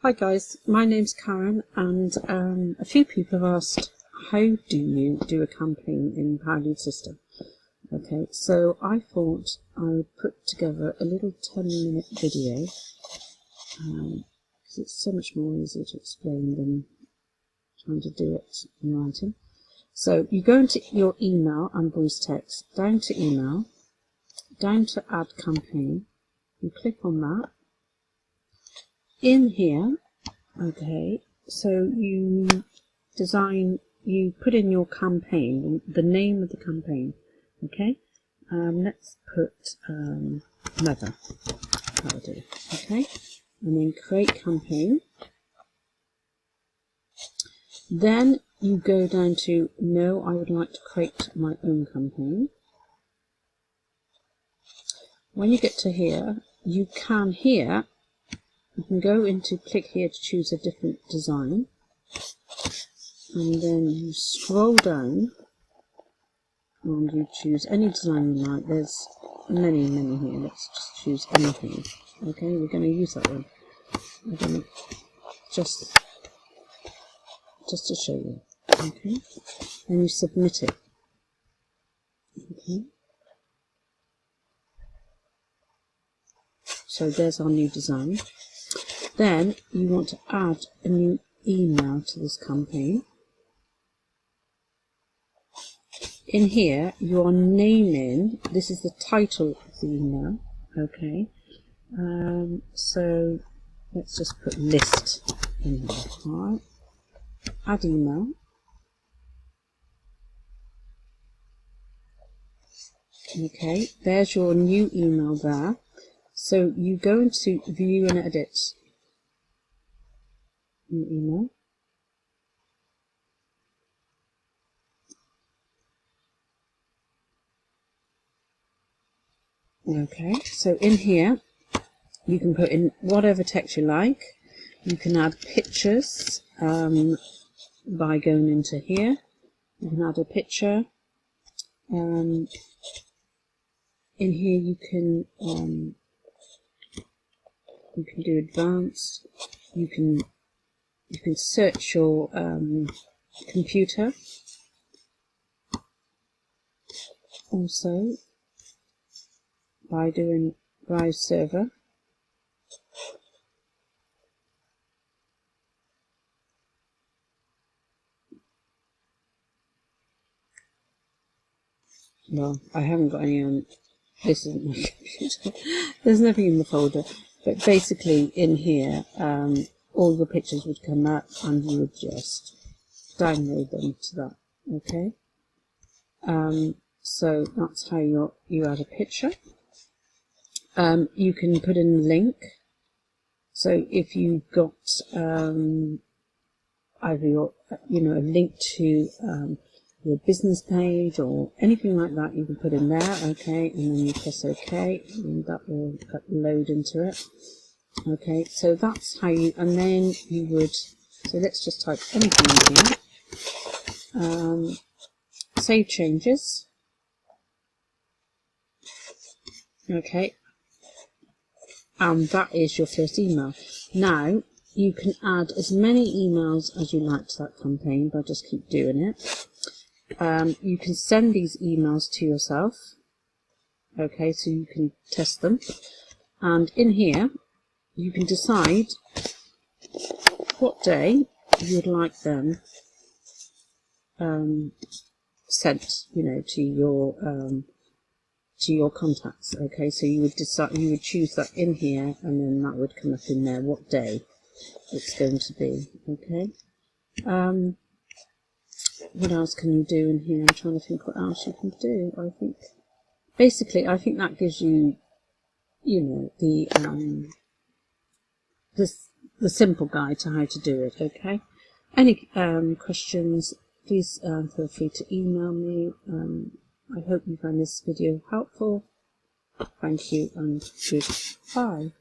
Hi guys, my name's Karen, and a few people have asked, how do you do a campaign in Power Lead System? Okay, so I thought I would put together a little 10-minute video because it's so much more easier to explain than trying to do it in writing. So you go into your email and voice text, down to email, down to add campaign, you click on that. In here, okay, so you put in your campaign, the name of the campaign, okay. Let's put mother, that'll do, okay, and then create campaign. Then you go down to no, I would like to create my own campaign. When you get to here, you can go into click here to choose a different design, and then you scroll down and you choose any design you like. There's many here. Let's just choose anything. Okay, we're going to use that one. I'm going to just to show you. Okay, and you submit it. Okay, so there's our new design. Then you want to add a new email to this campaign. In here, you are naming, this is the title of the email, okay, so let's just put list in here, alright, add email, okay, there's your new email there. So you go into view and edit new email. Okay, so in here you can put in whatever text you like. You can add pictures by going into here. You can add a picture. In here you can do advanced. You can search your computer also by doing browse server. Well, I haven't got any on, this isn't my computer, there's nothing in the folder, but basically in here all the pictures would come up and you would just download them to that, okay. So that's how you add a picture. You can put in a link, so if you've got either a link to your business page or anything like that, you can put in there, okay, and then you press OK, and that will load into it. Okay, so that's how and then you would, so let's just type anything in here, save changes, okay, and that is your first email. Now you can add as many emails as you like to that campaign, but just keep doing it. You can send these emails to yourself, okay, so you can test them, and in here you can decide what day you would like them sent, to your contacts, okay, so you would choose that in here, and then that would come up in there what day it's going to be, okay. What else can you do in here? I'm trying to think what else you can do. I think that gives you, the simple guide to how to do it, okay. Any questions, please feel free to email me. I hope you found this video helpful. Thank you and goodbye.